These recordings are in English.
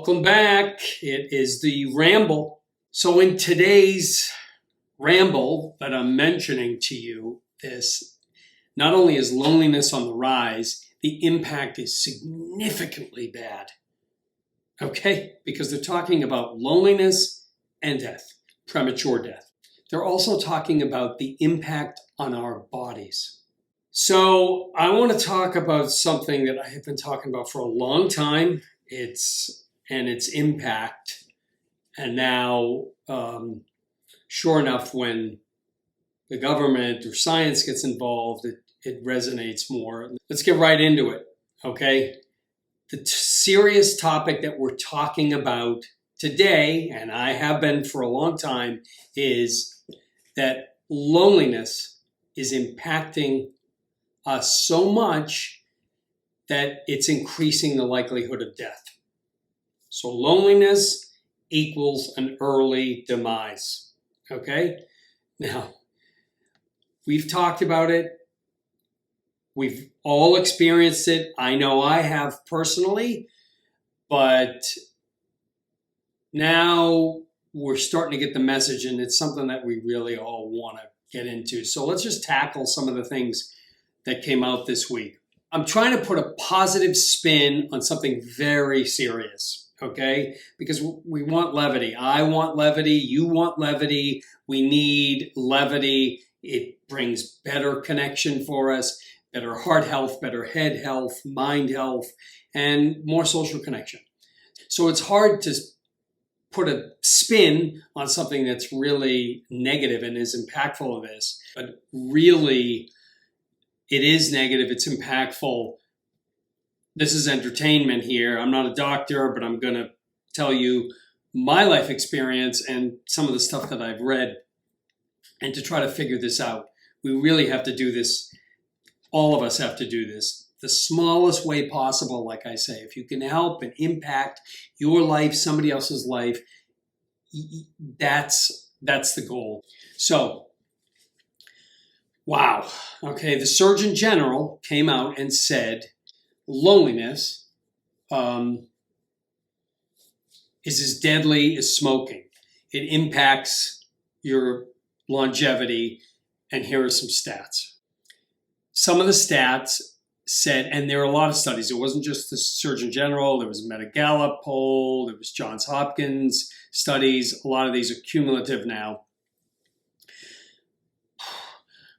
Welcome back. It is the Ramble. So in today's Ramble that I'm mentioning to you, not only is loneliness on the rise, the impact is significantly bad. Okay? Because they're talking about loneliness and death, premature death. They're also talking about the impact on our bodies. So I want to talk about something that I have been talking about for a long time. Its impact. And now, sure enough, when the government or science gets involved, it resonates more. Let's get right into it, okay? The serious topic that we're talking about today, and I have been for a long time, is that loneliness is impacting us so much that it's increasing the likelihood of death. So loneliness equals an early demise, okay? Now, we've talked about it. We've all experienced it. I know I have personally, but now we're starting to get the message, and it's something that we really all want to get into. So let's just tackle some of the things that came out this week. I'm trying to put a positive spin on something very serious, okay? Because we want levity. I want levity. You want levity. We need levity. It brings better connection for us, better heart health, better head health, mind health, and more social connection. So it's hard to put a spin on something that's really negative and is impactful of this, but really, it is negative. It's impactful. This is entertainment here. I'm not a doctor, but I'm going to tell you my life experience and some of the stuff that I've read, and to try to figure this out. We really have to do this. All of us have to do this the smallest way possible. Like I say, if you can help and impact your life, somebody else's life, that's the goal. So, wow. Okay, the Surgeon General came out and said loneliness is as deadly as smoking. It impacts your longevity, and here are some stats. Some of the stats said, and there are a lot of studies, it wasn't just the Surgeon General, there was a Meta-Gallup poll, there was John Hopkins studies, a lot of these are cumulative now.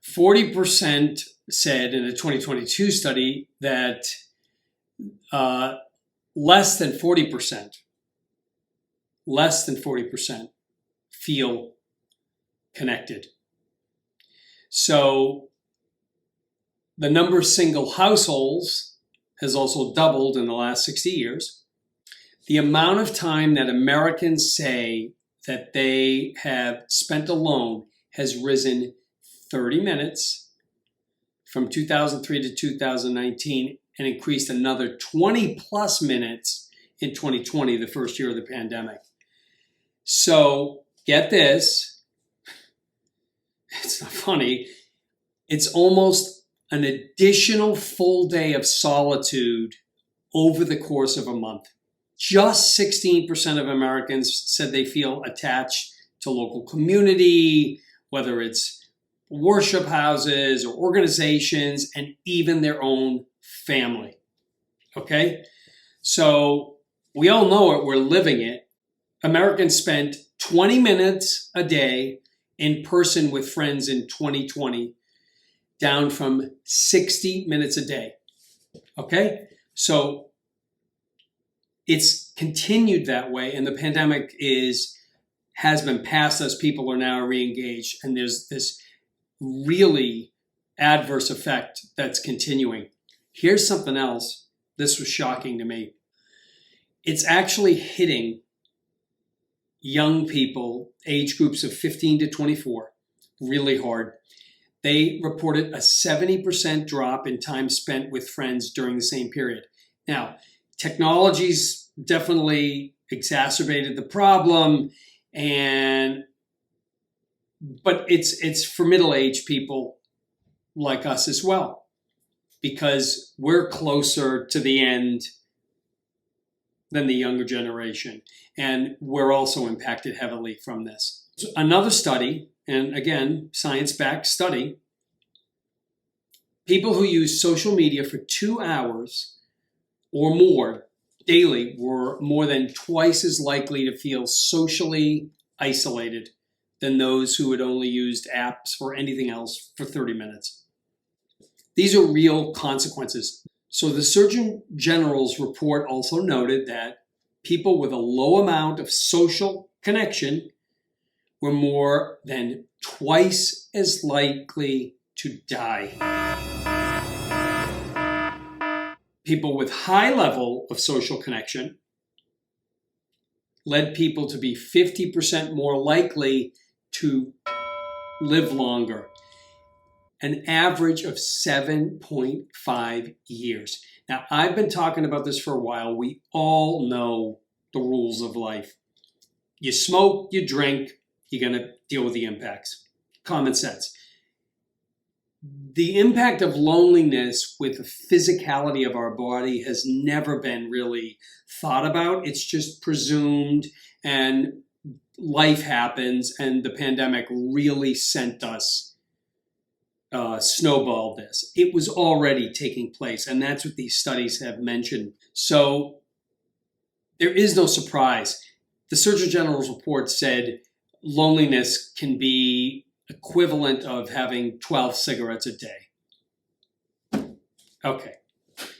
40% said in a 2022 study that less than 40% feel connected. So the number of single households has also doubled in the last 60 years. The amount of time that Americans say that they have spent alone has risen 30 minutes from 2003 to 2019 and increased another 20 plus minutes in 2020, the first year of the pandemic. So get this, it's not funny, it's almost an additional full day of solitude over the course of a month. Just 16% of Americans said they feel attached to local community, whether it's worship houses or organizations, and even their own family. Okay? So we all know it, we're living it. Americans spent 20 minutes a day in person with friends in 2020, down from 60 minutes a day. Okay? So it's continued that way, and the pandemic has been past us. People are now re-engaged, and there's this really adverse effect that's continuing. Here's something else. This was shocking to me. It's actually hitting young people, age groups of 15 to 24, really hard. They reported a 70% drop in time spent with friends during the same period. Now, technology's definitely exacerbated the problem, but it's for middle-aged people like us as well, because we're closer to the end than the younger generation. And we're also impacted heavily from this. So another study, and again, science-backed study, people who use social media for 2 hours or more daily were more than twice as likely to feel socially isolated than those who had only used apps or anything else for 30 minutes. These are real consequences. So the Surgeon General's report also noted that people with a low amount of social connection were more than twice as likely to die. People with high level of social connection led people to be 50% more likely to live longer, an average of 7.5 years. Now, I've been talking about this for a while. We all know the rules of life. You smoke, you drink, you're going to deal with the impacts. Common sense. The impact of loneliness with the physicality of our body has never been really thought about. It's just presumed, and life happens, and the pandemic really sent us, snowballed this. It was already taking place, and that's what these studies have mentioned. So there is no surprise. The Surgeon General's report said loneliness can be equivalent of having 12 cigarettes a day. Okay,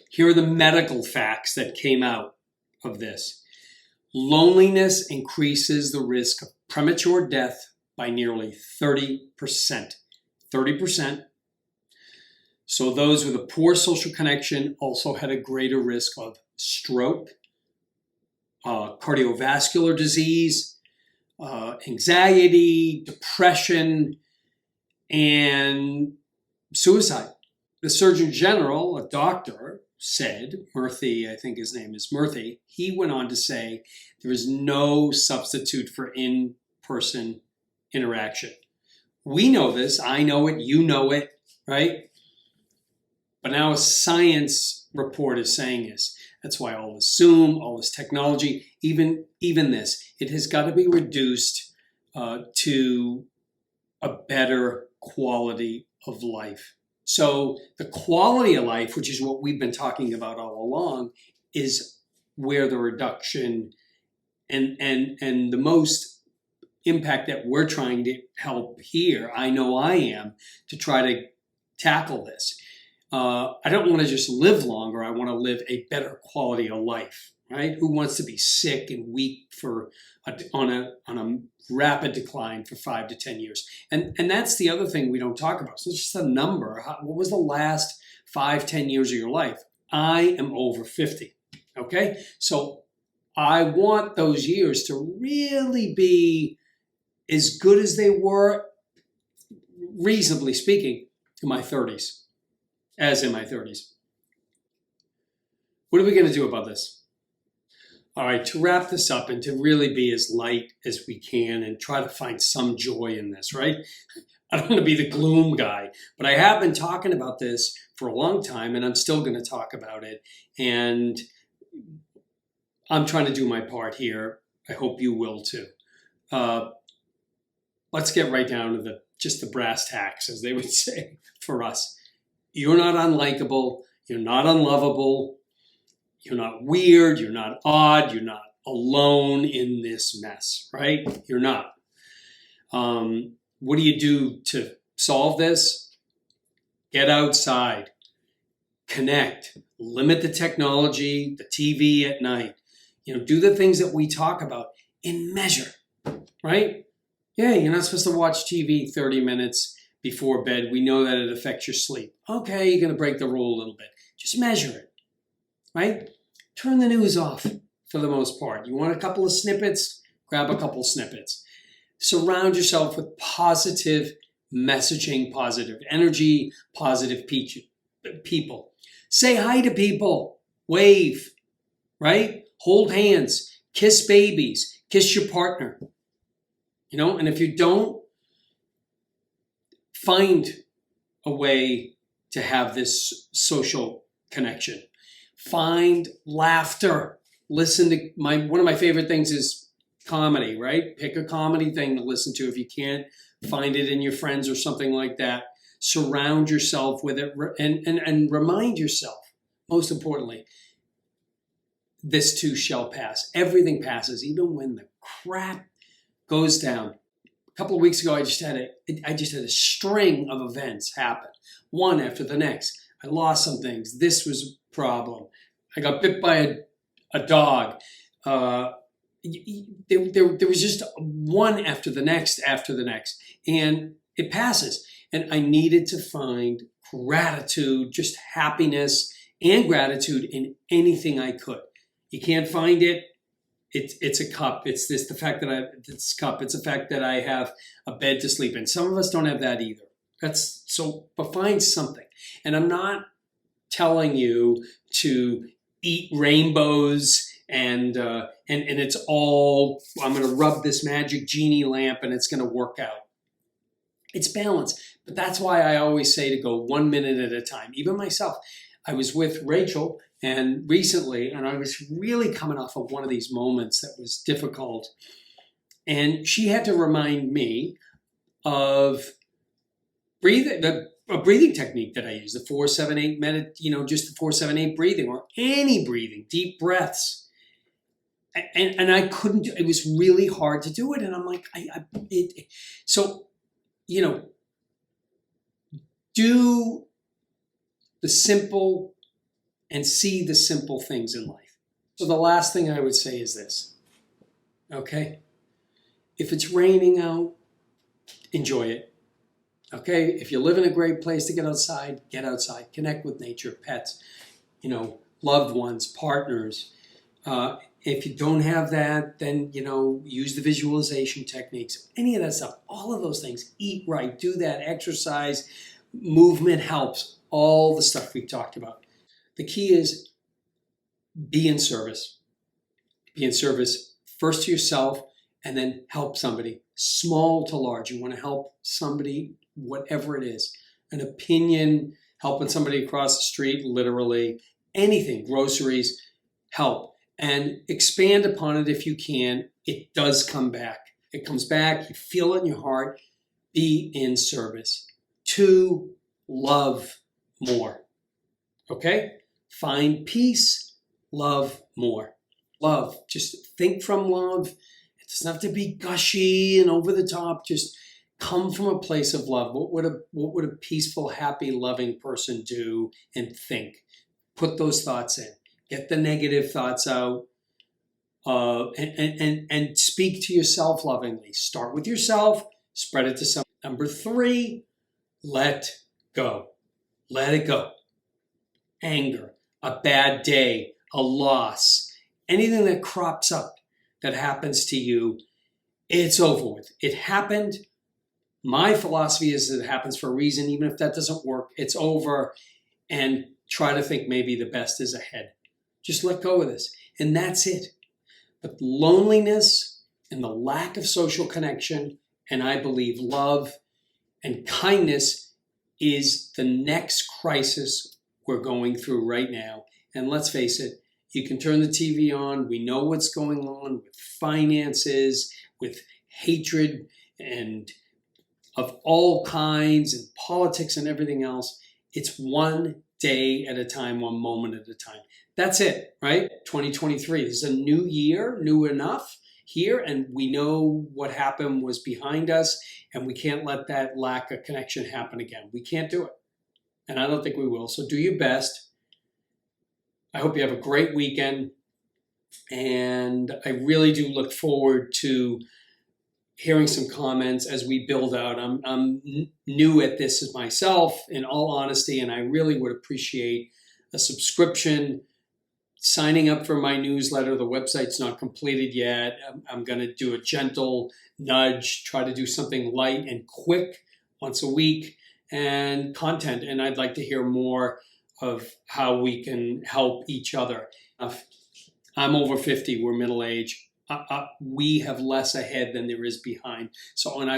here are the medical facts that came out of this. Loneliness increases the risk of premature death by nearly 30%. 30%. So those with a poor social connection also had a greater risk of stroke, cardiovascular disease, anxiety, depression, and suicide. The Surgeon General, a doctor, said, Murthy, I think his name is Murthy, he went on to say there is no substitute for in-person interaction. We know this, I know it, you know it, right? But now a science report is saying this. That's why all this Zoom, all this technology, even this, it has got to be reduced to a better quality of life. So the quality of life, which is what we've been talking about all along, is where the reduction and the most impact that we're trying to help here, I know I am, to try to tackle this. I don't want to just live longer. I want to live a better quality of life, right? Who wants to be sick and weak on a rapid decline for 5 to 10 years? And that's the other thing we don't talk about. So it's just a number. What was the last 5, 10 years of your life? I am over 50, okay? So I want those years to really be as good as they were, reasonably speaking, in my 30s. As in my 30s. What are we going to do about this? All right, to wrap this up and to really be as light as we can and try to find some joy in this, right? I don't want to be the gloom guy, but I have been talking about this for a long time, and I'm still going to talk about it. And I'm trying to do my part here. I hope you will too. Let's get right down to just the brass tacks, as they would say, for us. You're not unlikable. You're not unlovable. You're not weird. You're not odd. You're not alone in this mess, right? You're not. What do you do to solve this? Get outside. Connect. Limit the technology, the TV at night. Do the things that we talk about in measure, right? Yeah, you're not supposed to watch TV 30 minutes before bed. We know that it affects your sleep. Okay, you're going to break the rule a little bit. Just measure it, right? Turn the news off for the most part. You want a couple of snippets? Grab a couple of snippets. Surround yourself with positive messaging, positive energy, positive people. Say hi to people. Wave, right? Hold hands. Kiss babies. Kiss your partner. And if you don't, find a way to have this social connection. Find laughter. listen to one of my favorite things is comedy, right? Pick a comedy thing to listen to. If you can't find it in your friends or something like that, surround yourself with it and remind yourself, most importantly, this too shall pass. Everything passes, even when the crap goes down. A couple of weeks ago, I just had a string of events happen, one after the next. I lost some things. This was a problem. I got bit by a dog. There was just one after the next, and it passes. And I needed to find gratitude, just happiness and gratitude in anything I could. You can't find it. It's a cup. It's the fact that it's a cup. It's the fact that I have a bed to sleep in. Some of us don't have that either. But find something. And I'm not telling you to eat rainbows and it's all, I'm going to rub this magic genie lamp and it's going to work out. It's balance. But that's why I always say to go 1 minute at a time. Even myself, I was with Rachel and recently, and I was really coming off of one of these moments that was difficult. And she had to remind me of a breathing technique that I use, the 4-7-8 just the 4-7-8 breathing, or any breathing, deep breaths. And I couldn't do it. Was really hard to do it. And I'm like, do the simple and see the simple things in life. So the last thing I would say is this, okay? If it's raining out, enjoy it, okay? If you live in a great place to get outside, connect with nature, pets, loved ones, partners. If you don't have that, then, use the visualization techniques, any of that stuff, all of those things, eat right, do that, exercise, movement helps, all the stuff we've talked about. The key is be in service. Be in service first to yourself and then help somebody, small to large. You want to help somebody, whatever it is, an opinion, helping somebody across the street, literally, anything, groceries, help. And expand upon it if you can. It does come back. It comes back. You feel it in your heart. Be in service. 2, love more. Okay? Find peace. Love more. Love. Just think from love. It doesn't have to be gushy and over the top. Just come from a place of love. What would a peaceful, happy, loving person do and think? Put those thoughts in. Get the negative thoughts out, and speak to yourself lovingly. Start with yourself, spread it to someone. Number 3, let go. Let it go. Anger, a bad day, a loss, anything that crops up that happens to you, it's over with. It happened. My philosophy is that it happens for a reason. Even if that doesn't work, it's over. And try to think maybe the best is ahead. Just let go of this. And that's it. But loneliness and the lack of social connection, and I believe love and kindness, is the next crisis we're going through right now. And let's face it, you can turn the TV on. We know what's going on with finances, with hatred and of all kinds, and politics and everything else. It's one day at a time, one moment at a time. That's it, right? 2023. This is a new year, new enough here, and we know what happened was behind us, and we can't let that lack of connection happen again. We can't do it, and I don't think we will. So do your best. I hope you have a great weekend, and I really do look forward to hearing some comments as we build out. I'm new at this as myself, in all honesty, and I really would appreciate a subscription, signing up for my newsletter. The website's not completed yet. I'm going to do a gentle nudge, try to do something light and quick once a week, and content. And I'd like to hear more of how we can help each other. I'm over 50. We're middle age. We have less ahead than there is behind. So, and I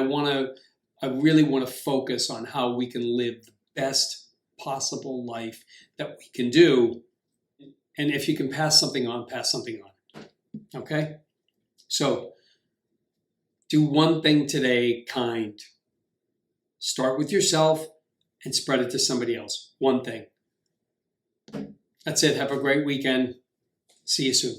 really want to focus on how we can live the best possible life that we can do. And if you can pass something on, pass something on. Okay? So do one thing today, kind. Start with yourself and spread it to somebody else. One thing. That's it. Have a great weekend. See you soon.